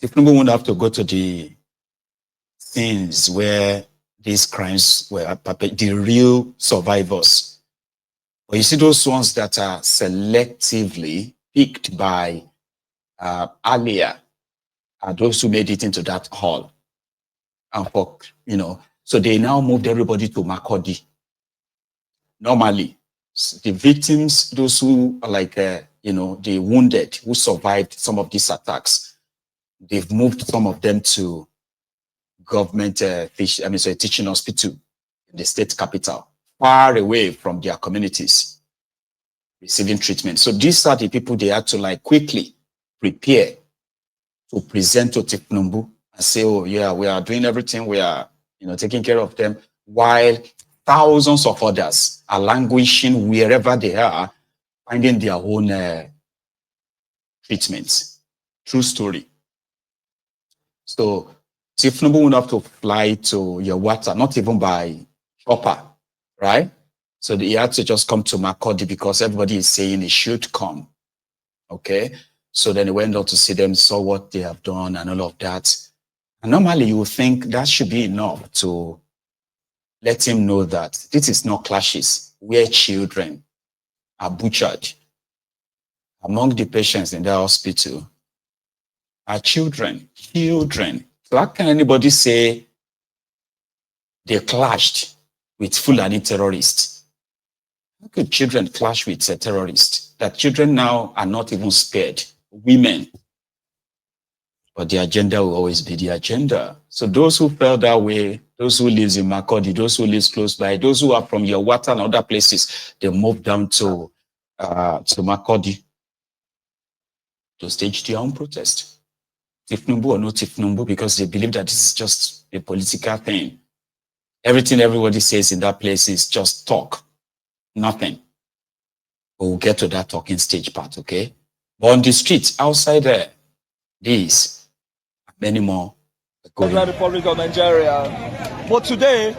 Tinubu won't have to go to the scenes where these crimes were perpetrated, the real survivors. But you see those ones that are selectively picked by Alia are those who made it into that hall. And for, so they now moved everybody to Makurdi. Normally, the victims, those who are like, the wounded who survived some of these attacks, they've moved some of them to government teaching hospital in the state capital, far away from their communities, receiving treatment. So these are the people they had to quickly prepare to present to Tinubu and say, oh yeah, we are doing everything, we are taking care of them, while thousands of others are languishing wherever they are, finding their own treatments. True story. So Tinubu would have to fly to Yawata, not even by chopper, right? So he had to just come to Makurdi because everybody is saying he should come. Okay? So then he went out to see them, saw what they have done and all of that. And normally you would think that should be enough to let him know that this is not clashes where children are butchered. Among the patients in the hospital are children. So how can anybody say they clashed with Fulani terrorists? How could children clash with a terrorist? That children now are not even spared. Women. But the agenda will always be the agenda. So those who fell that way, those who live in Makurdi, those who live close by, those who are from Yawata and other places, they moved down to Makurdi to stage their own protest. Tinubu or no Tinubu, because they believe that this is just a political thing. Everything everybody says in that place is just talk, nothing. But we'll get to that talking stage part, okay? But on the streets, outside there, these, many more. The Republic of Nigeria. But today,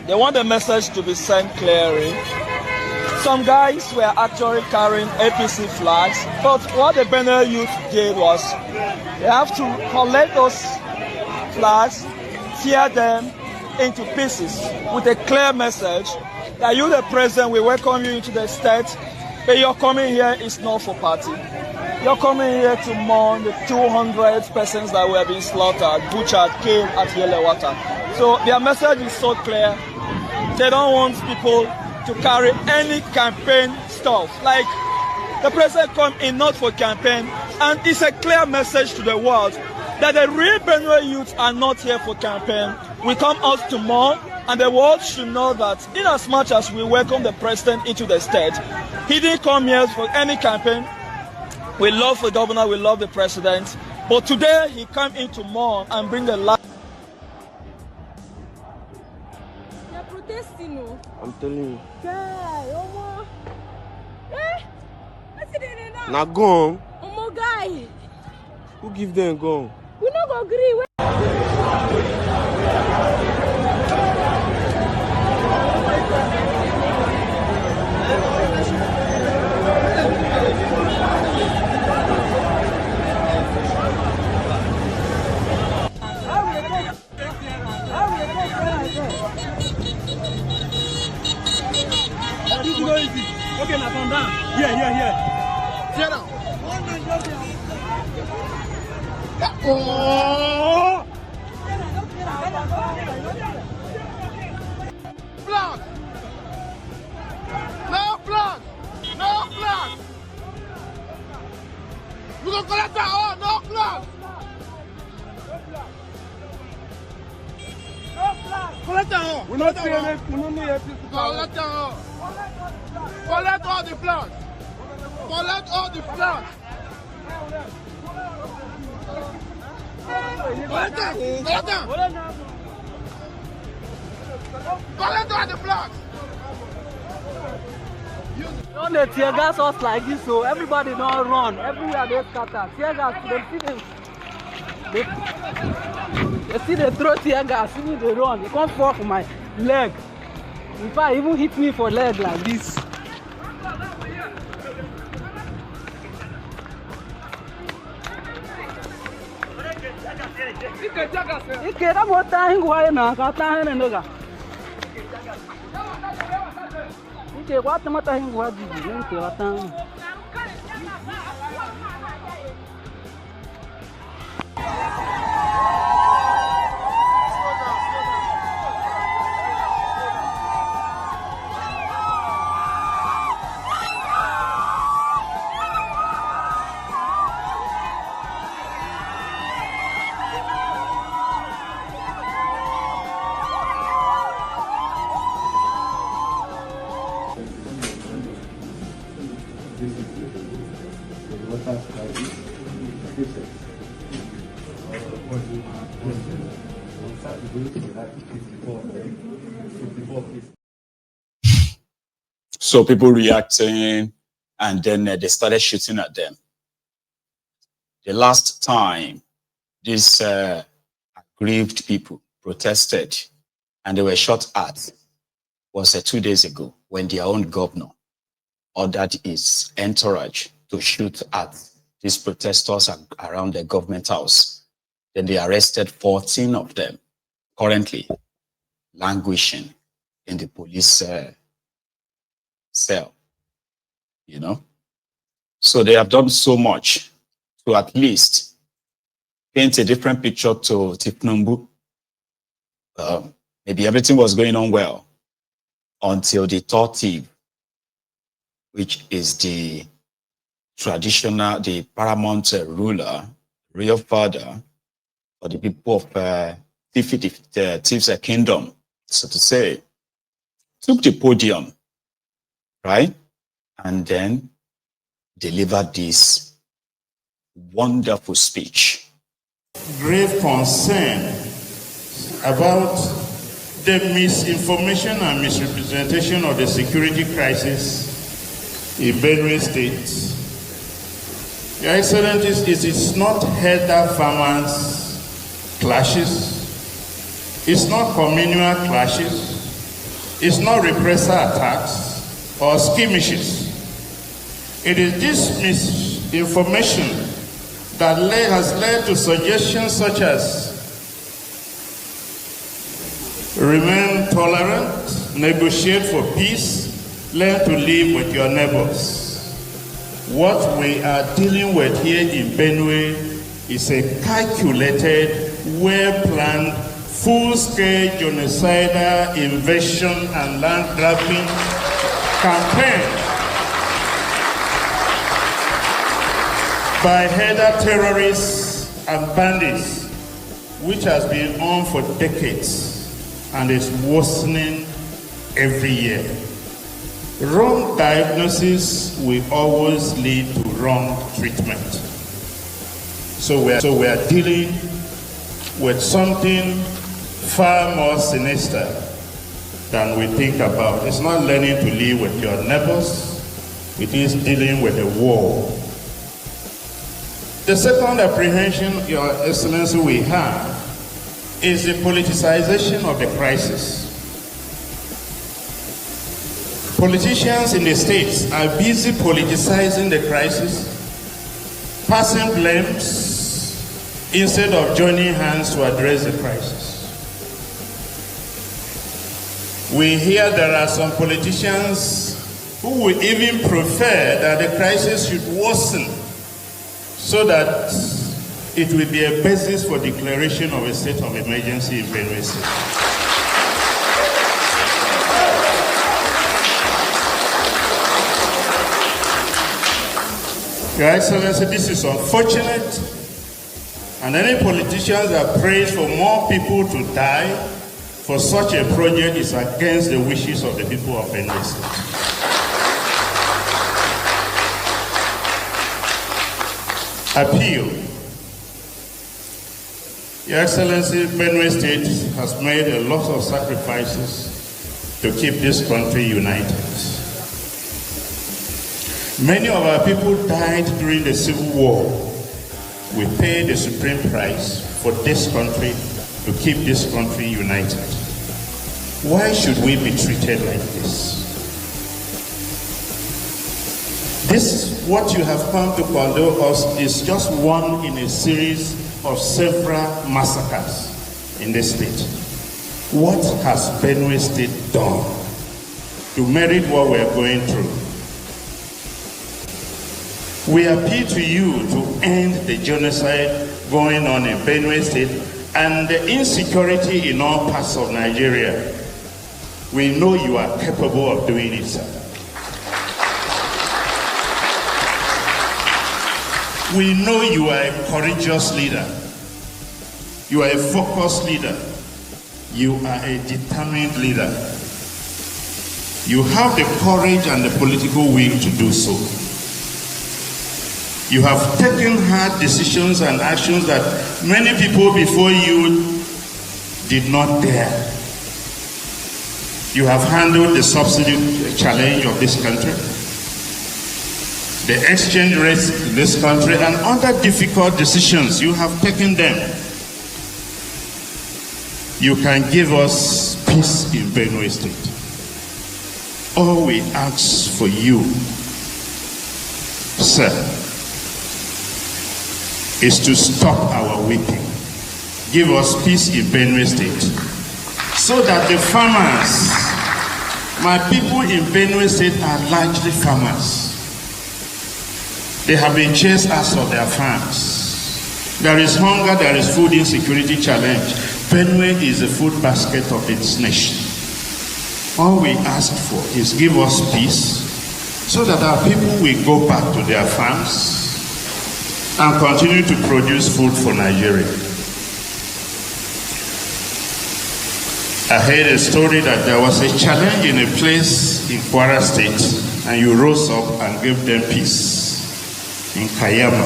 they want the message to be sent clearly. Some guys were actually carrying APC flags, but what the Benel youth did was they have to collect those flags, tear them into pieces with a clear message that you, the president, we welcome you into the state, but your coming here is not for party. You're coming here to mourn the 200 persons that were being slaughtered, butchered, killed at Yelewata. So their message is so clear. They don't want people to carry any campaign stuff. Like the president come in not for campaign, and it's a clear message to the world that the real Benue youth are not here for campaign. We come out to mourn, and the world should know that in as much as we welcome the president into the state, he didn't come here for any campaign. We love the governor, we love the president, but today he came in to mourn and bring the light. They're protesting, no? I'm telling you. Guy, Omo. Eh? What's it now? Now go home. Omo, guy. Who give them go? We not go agree. Okay, now come down. Yeah. Sit down. Oh! Flag! No flag! No flag! You go collect that all, no flag! No flag! Collect that all! We're not saying it. We don't need it. Collect that all! Collect all the flags! Collect all the flags! Collect them! Collect them! Collect all the flags! Don't they tear gas us like this, so everybody don't run. Everywhere they scatter. Tear gas, they see they throw tear gas, see me they run. They can't fall for my leg. In fact, even hit me for leg like this. Ike ka mo ta hingu wa na ka ta hene noga. Ike wa ta mata hingu wa di ike wa ta. So people reacting, and then they started shooting at them. The last time these aggrieved people protested and they were shot at was 2 days ago, when their own governor ordered his entourage to shoot at these protesters around the government house. Then they arrested 14 of them, currently languishing in the police cell, you know. So they have done so much to at least paint a different picture to Tinubu. Maybe everything was going on well until the 30th, which is the traditional, the paramount ruler, real father for the people of Tief's kingdom, so to say, took the podium, right? And then delivered this wonderful speech. Grave concern about the misinformation and misrepresentation of the security crisis in Benue State. Your Excellencies, it is not herder farmers clashes, it's not communal clashes, it's not repressor attacks or skirmishes. It is this misinformation that has led to suggestions such as remain tolerant, negotiate for peace, learn to live with your neighbors. What we are dealing with here in Benue is a calculated, well-planned, full-scale genocidal invasion and land grabbing campaign by herder terrorists and bandits, which has been on for decades and is worsening every year. Wrong diagnosis will always lead to wrong treatment. So we are dealing with something far more sinister than we think about. It's not learning to live with your neighbors, it is dealing with a war. The second apprehension, Your Excellency, we have is the politicization of the crisis. Politicians in the states are busy politicizing the crisis, passing blames instead of joining hands to address the crisis. We hear there are some politicians who will even prefer that the crisis should worsen so that it will be a basis for declaration of a state of emergency in Benue State. Your Excellency, this is unfortunate, and any politicians that prays for more people to die for such a project is against the wishes of the people of Benue State. Appeal. Your Excellency, Benue State has made a lot of sacrifices to keep this country united. Many of our people died during the Civil War. We paid the supreme price for this country, to keep this country united. Why should we be treated like this? This, what you have come to condole us, is just one in a series of several massacres in the state. What has Benue State done to merit what we are going through? We appeal to you to end the genocide going on in Benue State and the insecurity in all parts of Nigeria. We know you are capable of doing it, sir. We know you are a courageous leader. You are a focused leader. You are a determined leader. You have the courage and the political will to do so. You have taken hard decisions and actions that many people before you did not dare. You have handled the subsidy challenge of this country, the exchange rates in this country, and other difficult decisions. You have taken them. You can give us peace in Benue State. All we ask for you, sir, is to stop our weeping. Give us peace in Benue State, so that the farmers, my people in Benue State are largely farmers. They have been chased out of their farms. There is hunger, there is food insecurity challenge. Benue is the food basket of its nation. All we ask for is give us peace, so that our people will go back to their farms and continue to produce food for Nigeria. I heard a story that there was a challenge in a place in Kwara State, and you rose up and gave them peace. In Kayama,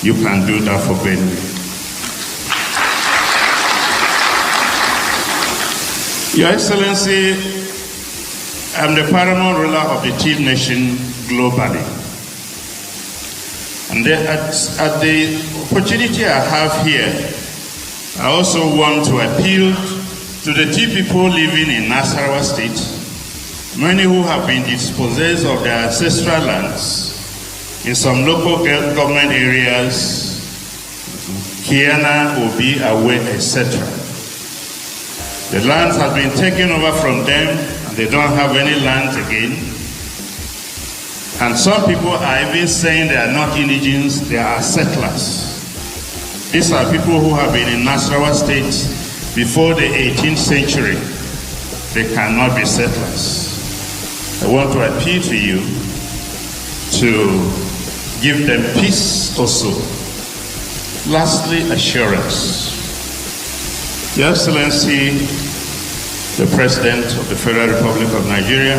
you can do that for Benue. Your Excellency, I'm the paramount ruler of the Tiv Nation globally. And at the opportunity I have here, I also want to appeal to the Tiv people living in Nasarawa State, many who have been dispossessed of their ancestral lands in some local government areas, Kiana, Obi, Awe, etc. The lands have been taken over from them, and they don't have any lands again. And some people are even saying they are not indigents, they are settlers. These are people who have been in Nasarawa State before the 18th century. They cannot be settlers. I want to appeal to you to give them peace also. Lastly, assurance. Your Excellency, the President of the Federal Republic of Nigeria,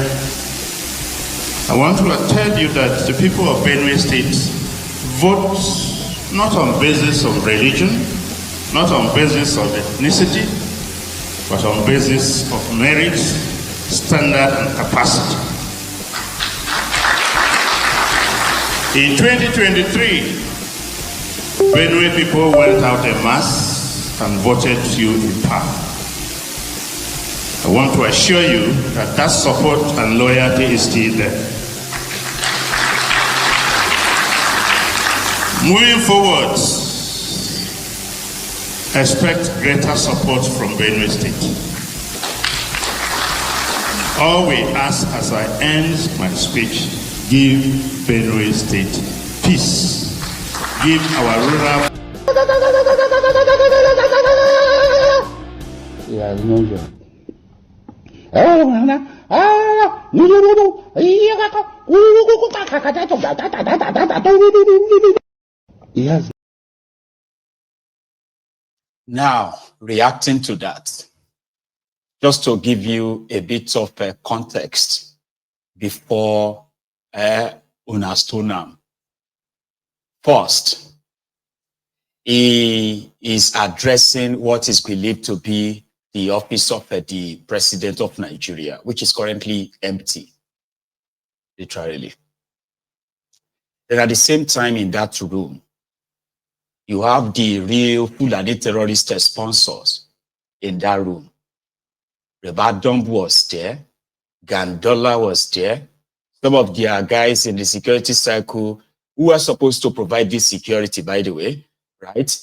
I want to tell you that the people of Benue State vote not on basis of religion, not on basis of ethnicity, but on basis of merit, standard, and capacity. In 2023, Benue people went out en masse and voted you in power. I want to assure you that that support and loyalty is still there. Moving forward, expect greater support from Benue State. All we ask as I end my speech, give Benue State peace. Give our rural... Yes. Now, reacting to that, just to give you a bit of context before Unastonam. First, he is addressing what is believed to be the office of the President of Nigeria, which is currently empty, literally. Then at the same time in that room, you have the real Fulani terrorist sponsors in that room. Rebadom was there, Gandola was there, some of their guys in the security cycle who are supposed to provide this security, by the way, right?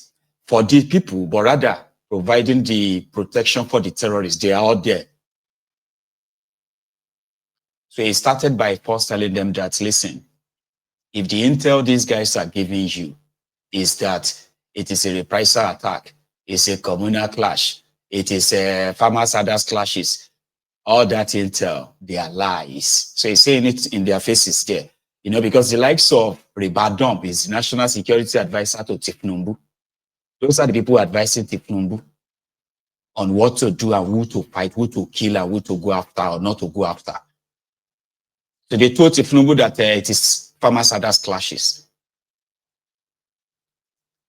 for the people, but rather providing the protection for the terrorists. They are out there. So he started by first telling them that, listen, if the intel these guys are giving you is that it is a reprisal attack, it's a communal clash, it is a farmers others clashes, all that intel, they are lies. So he's saying it in their faces there. You know, because the likes of Ribadom is National Security Advisor to Tinubu. Those are the people advising Tinubu on what to do and who to fight, who to kill and who to go after or not to go after. So they told Tinubu that it is farmers others clashes.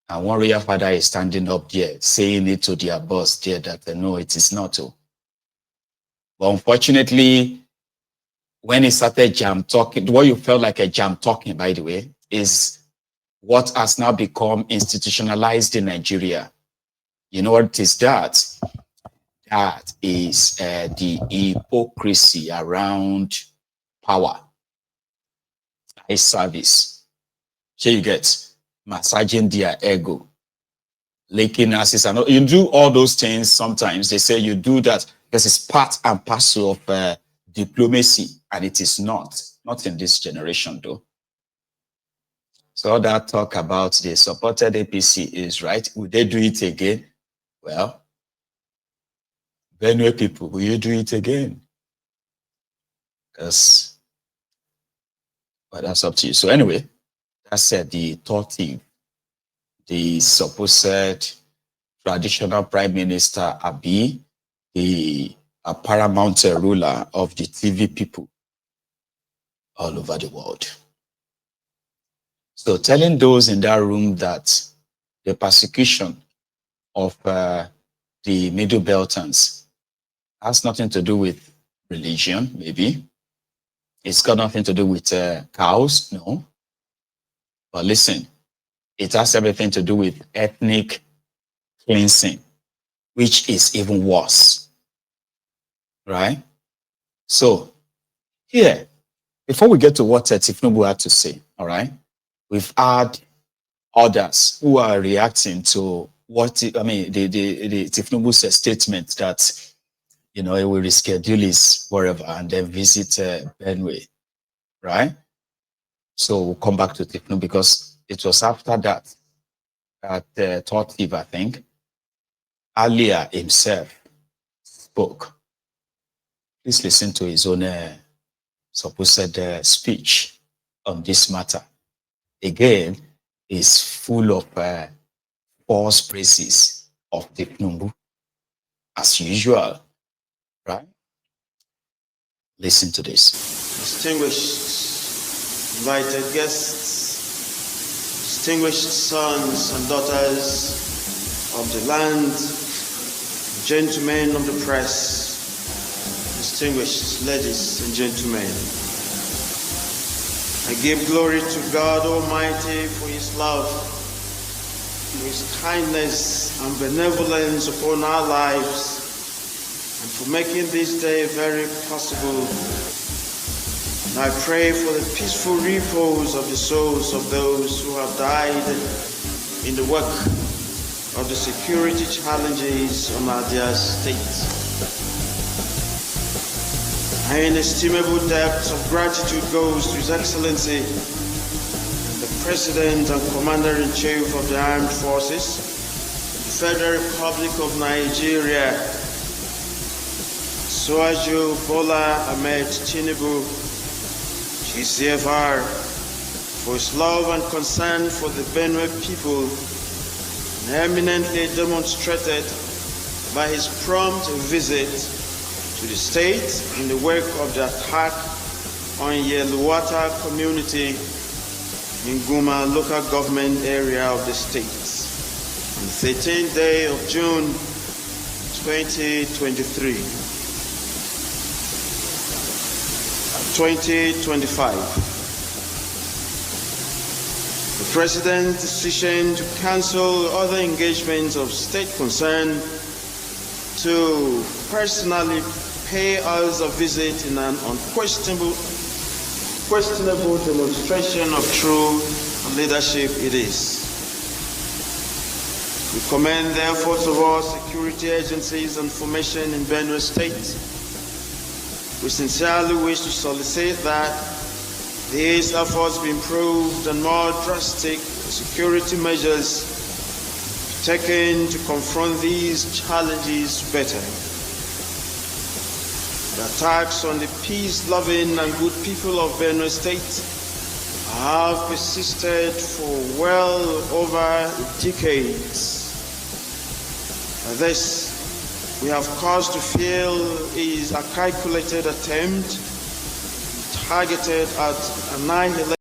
And one royal father is standing up there saying it to their boss there that no, it is not. But unfortunately, when he started jam talking, what you felt like a jam talking, by the way, is what has now become institutionalized in Nigeria. You know what is that? That is the hypocrisy around power, eye service. So you get massaging their ego, licking asses, and you do all those things. Sometimes they say you do that because it's part and parcel of diplomacy, and it is not in this generation though. So all that talk about the supported APC is right. Will they do it again? Well, Benue people, will you do it again? Because, well, that's up to you. So anyway, that's the third thing. The supposed traditional prime minister, Abi, the paramount ruler of the TV people all over the world. So telling those in that room that the persecution of the Middle Beltons has nothing to do with religion, maybe. It's got nothing to do with cows, no. But listen, it has everything to do with ethnic cleansing, which is even worse, right? So here, before we get to what Tinubu had to say, all right, we've had others who are reacting to what, the Tinubu's statement that, you know, he will reschedule his wherever and then visit Benue, right? So we'll come back to Tinubu because it was after that that Thought Eve, I think, earlier himself spoke. Please listen to his own supposed speech on this matter. Again, is full of false praises of Tinubu, as usual, right? Listen to this. Distinguished invited guests, distinguished sons and daughters of the land, gentlemen of the press, distinguished ladies and gentlemen. I give glory to God Almighty for His love, for His kindness and benevolence upon our lives, and for making this day very possible. And I pray for the peaceful repose of the souls of those who have died in the work of the security challenges on our dear state. My inestimable debt of gratitude goes to His Excellency, the President and Commander-in-Chief of the Armed Forces, the Federal Republic of Nigeria, Suaju Bola Ahmed Tinubu, GCFR, for his love and concern for the Benue people, and eminently demonstrated by his prompt visit to the state in the wake of the attack on Yeluwata community in Guma local government area of the state on the 13th day of June 2023. 2025. The President's decision to cancel other engagements of state concern to personally pay us a visit in an unquestionable demonstration of true leadership it is. We commend the efforts of all security agencies and formation in Benue State. We sincerely wish to solicit that these efforts be improved and more drastic security measures taken to confront these challenges better. The attacks on the peace-loving and good people of Benue State have persisted for well over decades. This, we have cause to feel, is a calculated attempt targeted at annihilation